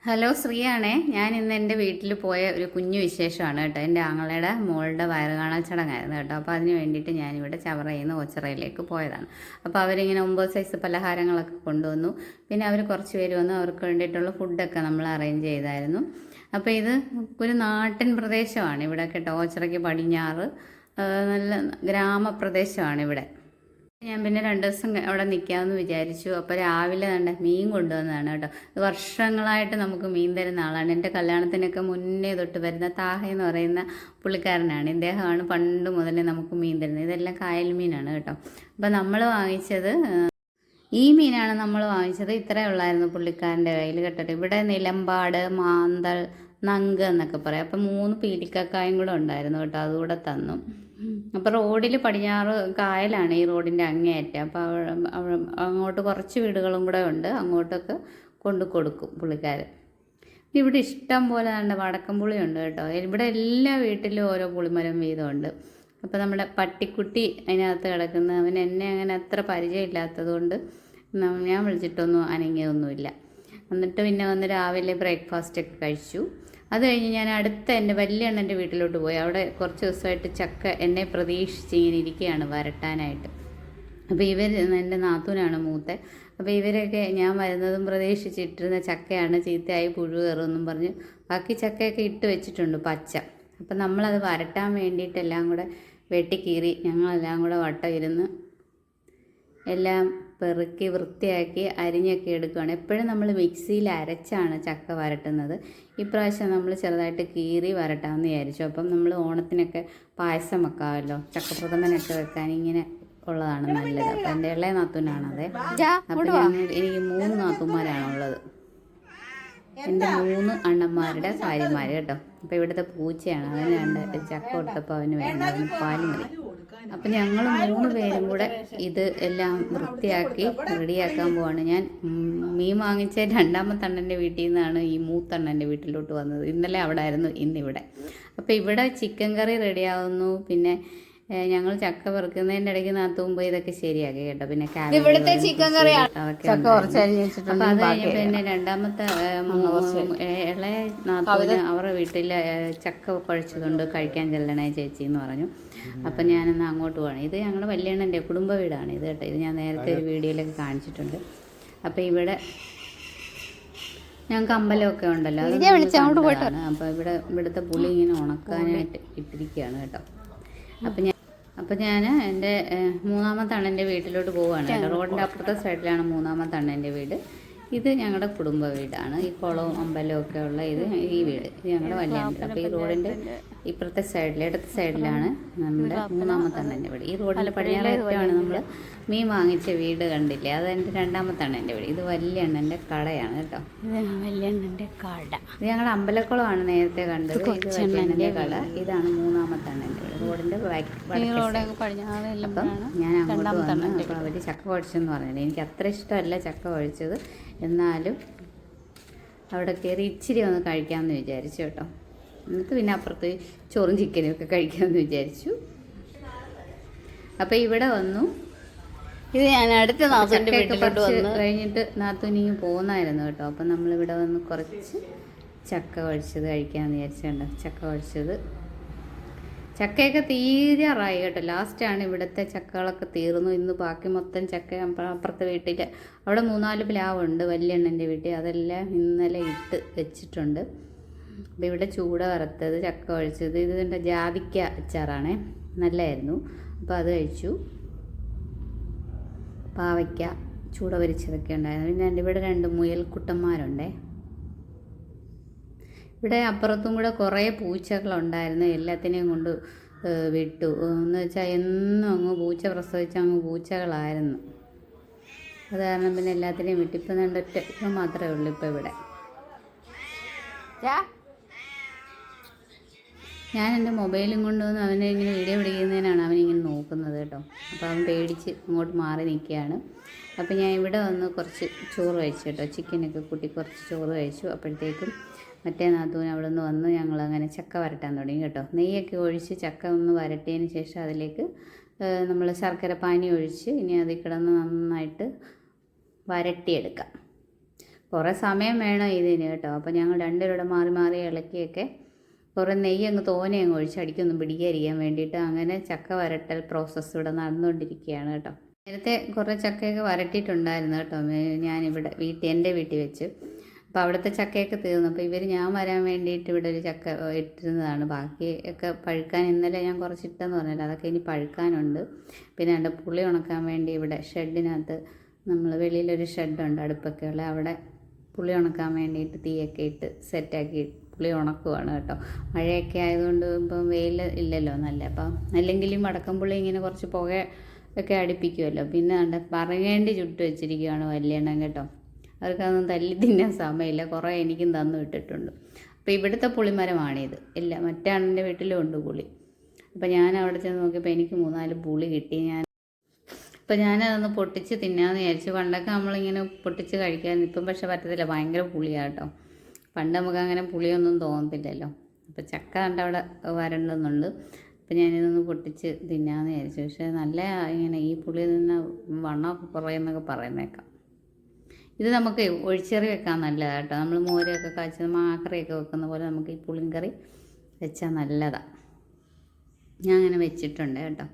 Hello ശ്രീയാണേ. ഞാൻ ഇന്ന് എൻ്റെ വീട്ടിൽ പോയ ഒരു കുഞ്ഞു വിശേഷമാണ് കേട്ടോ. എൻ്റെ ആങ്ങളയുടെ മോളുടെ വയറ് കാണാൻ ചടങ്ങായിരുന്നു കേട്ടോ. അപ്പോൾ അതിന് വേണ്ടിയിട്ട് ഞാനിവിടെ ചവറയിൽ നിന്ന് ഓച്ചിറയിലേക്ക് പോയതാണ്. അപ്പോൾ അവരിങ്ങനെ 9 സൈസ് പലഹാരങ്ങളൊക്കെ കൊണ്ടുവന്നു. പിന്നെ അവർ കുറച്ച് പേര് വന്നു, അവർക്ക് വേണ്ടിയിട്ടുള്ള ഫുഡൊക്കെ നമ്മൾ അറേഞ്ച് ചെയ്തായിരുന്നു. അപ്പോൾ ഇത് ഒരു നാട്ടിൻ പ്രദേശമാണ് ഇവിടെ കേട്ടോ. ഓച്ചിറയ്ക്ക് പടിഞ്ഞാറ് നല്ല ഗ്രാമപ്രദേശമാണ് ഇവിടെ. ഞാൻ പിന്നെ 2 ദിവസം അവിടെ നിൽക്കാമെന്ന് വിചാരിച്ചു. അപ്പോൾ രാവിലെ തന്നെ മീൻ കൊണ്ടുവന്നതാണ് കേട്ടോ. വർഷങ്ങളായിട്ട് നമുക്ക് മീൻ തരുന്ന ആളാണ്. എൻ്റെ കല്യാണത്തിനൊക്കെ മുന്നേ തൊട്ട് വരുന്ന താഹ എന്ന് പറയുന്ന പുള്ളിക്കാരനാണ്. ഇദ്ദേഹമാണ് പണ്ട് മുതലേ നമുക്ക് മീൻ തരുന്നത്. ഇതെല്ലാം കായൽ മീനാണ് കേട്ടോ. അപ്പോൾ നമ്മൾ വാങ്ങിച്ചത് ഈ മീനാണ് നമ്മൾ വാങ്ങിച്ചത്. ഇത്രയേ ഉള്ളായിരുന്നു പുള്ളിക്കാരൻ്റെ കയ്യിൽ കേട്ടോ. ഇവിടെ നിലമ്പാട്, മാന്തൾ, നങ്ക് എന്നൊക്കെ പറയാം. അപ്പം 3 പീലിക്കക്കായും കൂടെ ഉണ്ടായിരുന്നു കേട്ടോ. അതുകൂടെ തന്നു. അപ്പോൾ റോഡിൽ പടിഞ്ഞാറ് കായലാണ് ഈ റോഡിൻ്റെ അങ്ങേയറ്റം. അപ്പോൾ അങ്ങോട്ട് കുറച്ച് വീടുകളും കൂടെ ഉണ്ട്. അങ്ങോട്ടൊക്കെ കൊണ്ടു കൊടുക്കും പുള്ളിക്കാരൻ. ഇവിടെ ഇഷ്ടം പോലെ നല്ല വടക്കംപുളി ഉണ്ട് കേട്ടോ. ഇവിടെ എല്ലാ വീട്ടിലും ഓരോ പുളിമരം വീതമുണ്ട്. അപ്പോൾ നമ്മുടെ പട്ടിക്കുട്ടി അതിനകത്ത് കിടക്കുന്ന അവൻ എന്നെ അങ്ങനെ അത്ര പരിചയമില്ലാത്തത് കൊണ്ട് ഞാൻ വിളിച്ചിട്ടൊന്നും അനങ്ങിയൊന്നുമില്ല. എന്നിട്ട് പിന്നെ വന്ന് രാവിലെ ബ്രേക്ക്ഫാസ്റ്റൊക്കെ കഴിച്ചു. അത് കഴിഞ്ഞ് ഞാൻ അടുത്ത എൻ്റെ വലിയ അണ്ണൻ്റെ വീട്ടിലോട്ട് പോയി. അവിടെ കുറച്ച് ദിവസമായിട്ട് ചക്ക എന്നെ പ്രതീക്ഷിച്ച് ഇങ്ങനെ ഇരിക്കുകയാണ് വരട്ടാനായിട്ട്. അപ്പോൾ എൻ്റെ നാത്തൂനാണ് മൂത്ത. അപ്പോൾ ഇവരൊക്കെ ഞാൻ വരുന്നതും പ്രതീക്ഷിച്ചിട്ടിരുന്ന ചക്കയാണ്, ചീത്തയായി പുഴു കയറുമെന്നും പറഞ്ഞ് ബാക്കി ചക്കയൊക്കെ ഇട്ട് വെച്ചിട്ടുണ്ട് പച്ച. അപ്പം നമ്മളത് വരട്ടാൻ വേണ്ടിയിട്ടെല്ലാം കൂടെ വെട്ടിക്കീറി ഞങ്ങളെല്ലാം കൂടെ വട്ടം ഇരുന്ന് എല്ലാം പെറുക്കി വൃത്തിയാക്കി അരിഞ്ഞൊക്കെ എടുക്കുകയാണ്. എപ്പോഴും നമ്മൾ മിക്സിയിൽ അരച്ചാണ് ചക്ക വരട്ടുന്നത്. ഇപ്രാവശ്യം നമ്മൾ ചെറുതായിട്ട് കീറി വരട്ടാമെന്ന് വിചാരിച്ചു. അപ്പം നമ്മൾ ഓണത്തിനൊക്കെ പായസം വെക്കാമല്ലോ, ചക്കപ്രഥമനൊക്കെ വെക്കാൻ ഇങ്ങനെ ഉള്ളതാണ് നല്ലത്. അപ്പം എൻ്റെ ഇളയ നാത്തൂനാണത്. അപ്പം എനിക്ക് 3 നാത്തൂന്മാരാണുള്ളത്. എൻ്റെ 3 അണ്ണന്മാരുടെ ഭാര്യമാർ കേട്ടോ. അപ്പോൾ ഇവിടുത്തെ പൂച്ചയാണ്. അവന് 2 ചക്ക കൊടുത്തപ്പോൾ അവന് വേണ്ട, അവന് പാല് മതി. അപ്പം ഞങ്ങൾ 3 പേരും കൂടെ ഇത് എല്ലാം വൃത്തിയാക്കി റെഡിയാക്കാൻ പോവാണ്. ഞാൻ മീൻ വാങ്ങിച്ച 2ാമത്തെ അണ്ണൻ്റെ വീട്ടിൽ നിന്നാണ് ഈ മൂത്തണ്ണൻ്റെ വീട്ടിലോട്ട് വന്നത്. ഇന്നലെ അവിടെ ആയിരുന്നു, ഇന്നിവിടെ. അപ്പോൾ ഇവിടെ ചിക്കൻ കറി റെഡിയാവുന്നു. പിന്നെ ഞങ്ങൾ ചക്ക പെറുക്കുന്നതിൻ്റെ ഇടയ്ക്ക് നാത്തുമ്പോൾ ഇതൊക്കെ ശരിയാക്കി കേട്ടോ. പിന്നെ ഇവിടുത്തെ ചിക്കൻ കറി അതൊക്കെ അപ്പോൾ അത് കഴിഞ്ഞപ്പോൾ പിന്നെ 2ാമത്തെ ഇളയ നാത്തൂന് അവരുടെ വീട്ടിൽ ചക്ക കുഴച്ചതുകൊണ്ട് കഴിക്കാൻ ചെല്ലണേ ചേച്ചി എന്ന് പറഞ്ഞു. അപ്പം ഞാനെന്നാൽ അങ്ങോട്ട് പോകണം. ഇത് ഞങ്ങളുടെ വല്യണ്ണൻ്റെ കുടുംബ വീടാണ് ഇത് കേട്ടോ. ഇത് ഞാൻ നേരത്തെ ഒരു വീഡിയോയിലൊക്കെ കാണിച്ചിട്ടുണ്ട്. അപ്പം ഇവിടെ ഞങ്ങൾക്ക് അമ്പലമൊക്കെ ഉണ്ടല്ലോ, അത് അപ്പോൾ ഇവിടുത്തെ പുളി ഇങ്ങനെ ഉണക്കാനായിട്ട് ഇട്ടിരിക്കുകയാണ് കേട്ടോ. അപ്പം ഞാൻ എൻ്റെ 3ാമത്തെ അണ്ണൻ്റെ വീട്ടിലോട്ട് പോവുകയാണ് കേട്ടോ. റോഡിൻ്റെ അപ്പുറത്തെ സൈഡിലാണ് 3ാമത്തെ അണ്ണൻ്റെ വീട്. ഇത് ഞങ്ങളുടെ കുടുംബ വീടാണ്. ഈ കുളവും അമ്പലവും ഒക്കെ ഉള്ള ഈ വീട് ഞങ്ങളുടെ വലിയ വീട്. അപ്പോൾ ഈ റോഡിൻ്റെ ഇപ്പുറത്തെ സൈഡിൽ ഇടത്തെ സൈഡിലാണ് നമ്മുടെ 3ാമത്തെ അണ്ണൻ്റെ വീട്. ഈ റോഡിൻ്റെ പടിഞ്ഞാറേറ്റമാണ് നമ്മൾ മീൻ വാങ്ങിച്ച വീട് കണ്ടില്ലേ, അത് എൻ്റെ 2ാമത്തെ അണ്ണൻ്റെ വീട്. ഇത് വലിയ അണ്ണൻ്റെ കടയാണ് കേട്ടോ. വലിയ അണ്ണൻ്റെ കട. ഇത് ഞങ്ങളുടെ അമ്പലക്കുളമാണ് നേരത്തെ കണ്ടത്. ഇത് വലിയ അണ്ണൻ്റെ കട. ഇതാണ് 3ാമത്തെ അണ്ണൻ്റെ വീട്. റോഡിൻ്റെ അപ്പം ഞാൻ അങ്ങോട്ട് വന്ന് അപ്പോൾ അവർ ചക്ക കുഴച്ചെന്ന് പറഞ്ഞില്ല. എനിക്ക് അത്ര ഇഷ്ടമല്ല ചക്ക കുഴച്ചത്. എന്നാലും അവിടെ കയറി ഇച്ചിരി ഒന്ന് കഴിക്കാമെന്ന് വിചാരിച്ചു കേട്ടോ. എന്നിട്ട് പിന്നെ അപ്പുറത്ത് ചോറും ചിക്കനും ഒക്കെ കഴിക്കാമെന്ന് വിചാരിച്ചു. അപ്പോൾ ഇവിടെ വന്നു. ഇത് ഞാൻ അടുത്ത നാത്തൂൻ്റെ വീട്ടിലോട്ട് വന്നു കഴിഞ്ഞിട്ട് നാത്തൂനിങ്ങ് പോകുന്നായിരുന്നു കേട്ടോ. അപ്പം നമ്മളിവിടെ വന്ന് കുറച്ച് ചക്ക കുഴച്ചത് കഴിക്കാമെന്ന് വിചാരിച്ചുണ്ട്. ചക്ക കുഴച്ചത് ചക്കയൊക്കെ തീരാറായി കേട്ടോ. ലാസ്റ്റാണ് ഇവിടുത്തെ ചക്കകളൊക്കെ തീർന്നു. ഇന്ന് ബാക്കി മൊത്തം ചക്ക അപ്പുറത്തെ വീട്ടിൽ അവിടെ 3-4 പ്ലാവുണ്ട് വലിയ അണ്ണൻ്റെ വീട്ടിൽ. അതെല്ലാം ഇന്നലെ ഇട്ട് വെച്ചിട്ടുണ്ട്. അപ്പോൾ ഇവിടെ ചൂട വറുത്തത്, ചക്ക കഴിച്ചത്, ഇതിൻ്റെ ജാതിക്ക അച്ചാറാണേ, നല്ലതായിരുന്നു. അപ്പോൾ അത് കഴിച്ചു. പാവയ്ക്ക ചൂട പൊരിച്ചതൊക്കെ ഉണ്ടായിരുന്നു. പിന്നെ ഇവിടെ 2 മുയൽക്കുട്ടന്മാരുണ്ടേ. ഇവിടെ അപ്പുറത്തും കൂടെ കുറേ പൂച്ചകളുണ്ടായിരുന്നു. എല്ലാത്തിനെയും കൊണ്ട് വിട്ടു. എന്ന് വെച്ചാൽ എന്നും അങ്ങ് പൂച്ച പ്രസവിച്ച അങ്ങ് പൂച്ചകളായിരുന്നു. അത് കാരണം പിന്നെ എല്ലാത്തിനെയും വിട്ടു. ഇപ്പം 2 മാത്രമേ ഉള്ളൂ ഇപ്പം ഇവിടെ. ഞാൻ എൻ്റെ മൊബൈലും കൊണ്ടുവന്ന് അവനെ ഇങ്ങനെ വീഡിയോ പിടിക്കുന്നതിനാണ് അവനിങ്ങനെ നോക്കുന്നത് കേട്ടോ. അപ്പോൾ അവൻ പേടിച്ച് അങ്ങോട്ട് മാറി നിൽക്കുകയാണ്. അപ്പോൾ ഞാൻ ഇവിടെ വന്ന് കുറച്ച് ചോറ് കഴിച്ചു കേട്ടോ. ചിക്കനൊക്കെ കൂട്ടി കുറച്ച് ചോറ് കഴിച്ചു. അപ്പോഴത്തേക്കും മറ്റേ നാത്തൂൻ അവിടെ നിന്ന് വന്ന് ഞങ്ങളങ്ങനെ ചക്ക വരട്ടാൻ തുടങ്ങി കേട്ടോ. നെയ്യൊക്കെ ഒഴിച്ച് ചക്ക ഒന്ന് വരട്ടിയതിന് ശേഷം അതിലേക്ക് നമ്മൾ ശർക്കര പാനി ഒഴിച്ച് ഇനി അതിൽ കിടന്ന് നന്നായിട്ട് വരട്ടിയെടുക്കാം. കുറേ സമയം വേണം ഇതിന് കേട്ടോ. അപ്പോൾ ഞങ്ങൾ രണ്ടുപേരുടെ മാറി മാറി ഇളക്കിയൊക്കെ കുറേ നെയ്യ് അങ്ങ് തോനെ അങ്ങ് ഒഴിച്ചടിക്കൊന്നും പിടിക്കാതിരിക്കാൻ വേണ്ടിയിട്ട് അങ്ങനെ ചക്ക വരട്ടൽ പ്രോസസ്സ് ഇവിടെ നടന്നുകൊണ്ടിരിക്കുകയാണ് കേട്ടോ. നേരത്തെ കുറേ ചക്കയൊക്കെ വരട്ടിയിട്ടുണ്ടായിരുന്നു കേട്ടോ, ഞാനിവിടെ എൻ്റെ വീട്ടിൽ വെച്ച്. അപ്പോൾ അവിടുത്തെ ചക്കയൊക്കെ തീർന്നു. അപ്പോൾ ഞാൻ വരാൻ വേണ്ടിയിട്ട് ഇവിടെ ഒരു ചക്ക ഇട്ടിരുന്നതാണ്. ബാക്കിയൊക്കെ പഴുക്കാൻ ഇന്നലെ ഞാൻ കുറച്ചിട്ടെന്ന് പറഞ്ഞല്ലോ, അതൊക്കെ ഇനി പഴുക്കാനുണ്ട്. പിന്നെ എൻ്റെ പുളി ഉണക്കാൻ വേണ്ടി ഇവിടെ ഷെഡിനകത്ത് നമ്മൾ വെളിയിലൊരു ഷെഡുണ്ട് അടുപ്പൊക്കെ ഉള്ള, അവിടെ പുളി ഉണക്കാൻ വേണ്ടിയിട്ട് തീയൊക്കെ ഇട്ട് സെറ്റാക്കി പുളി ഉണക്കുവാണ് കേട്ടോ. മഴയൊക്കെ ആയതുകൊണ്ട് ഇപ്പം വെയിൽ ഇല്ലല്ലോ നല്ല. അപ്പം അല്ലെങ്കിലും വടക്കംപുളി ഇങ്ങനെ കുറച്ച് പുക ഒക്കെ അടുപ്പിക്കുമല്ലോ. പിന്നെ പറയേണ്ടി ചുട്ട് വെച്ചിരിക്കുകയാണ് വലിയെണ്ണം കേട്ടോ. അവർക്കതൊന്നും തല്ലി തിന്നാൻ സമയമില്ല, കുറേ എനിക്കും തന്നു വിട്ടിട്ടുണ്ട്. അപ്പോൾ ഇവിടുത്തെ പുളിമരമാണിത്. ഇല്ല, മറ്റാണെൻ്റെ വീട്ടിലും ഉണ്ട് പുളി. അപ്പോൾ ഞാൻ അവിടെ ചെന്ന് നോക്കിയപ്പോൾ എനിക്ക് 3-4 പുളി കിട്ടി. അപ്പോൾ ഞാനതൊന്ന് പൊട്ടിച്ച് തിന്നാമെന്ന് വിചാരിച്ചു. പണ്ടൊക്കെ നമ്മളിങ്ങനെ പൊട്ടിച്ച് കഴിക്കാൻ, ഇപ്പം പക്ഷെ പറ്റത്തില്ല, ഭയങ്കര പുളിയാണ് കേട്ടോ. പണ്ട് നമുക്ക് അങ്ങനെ പുളിയൊന്നും തോന്നത്തില്ലല്ലോ. അപ്പോൾ ചക്ക കണ്ട അവിടെ വരണ്ടെന്നുണ്ട്. അപ്പോൾ ഞാനിതൊന്ന് പൊട്ടിച്ച് തിന്നാമെന്ന് വിചാരിച്ചു. പക്ഷേ നല്ല ഇങ്ങനെ ഈ പുളി നിന്ന് വണ്ണമൊക്കെ കുറയുന്നൊക്കെ പറയുന്നേക്കാം. ഇത് നമുക്ക് ഒഴിച്ചെറി വെക്കാൻ നല്ലതാണ് കേട്ടോ. നമ്മൾ മോരൊക്കെ കാച്ചി മാക്കറിയൊക്കെ വെക്കുന്ന പോലെ നമുക്ക് ഈ പുളിങ്കറി വെച്ചാൽ നല്ലതാണ്. ഞാൻ അങ്ങനെ വെച്ചിട്ടുണ്ട് കേട്ടോ.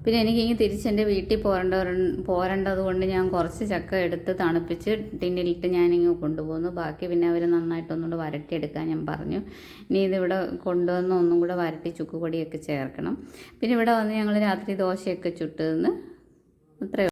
പിന്നെ എനിക്കിങ്ങനെ തിരിച്ചെൻ്റെ വീട്ടിൽ പോരേണ്ടത് കൊണ്ട് ഞാൻ കുറച്ച് ചക്ക എടുത്ത് തണുപ്പിച്ച് ടിന്നിലിട്ട് ഞാനിങ്ങ് കൊണ്ടുപോകുന്നു. ബാക്കി പിന്നെ അവർ നന്നായിട്ടൊന്നുകൂടെ വരട്ടിയെടുക്കാൻ ഞാൻ പറഞ്ഞു. ഇനി ഇതിവിടെ കൊണ്ടുവന്ന് ഒന്നും കൂടെ വരട്ടി ചുക്കുപൊടിയൊക്കെ ചേർക്കണം. പിന്നെ ഇവിടെ വന്ന് ഞങ്ങൾ രാത്രി ദോശയൊക്കെ ചുട്ട് തിന്ന് അത്രയും.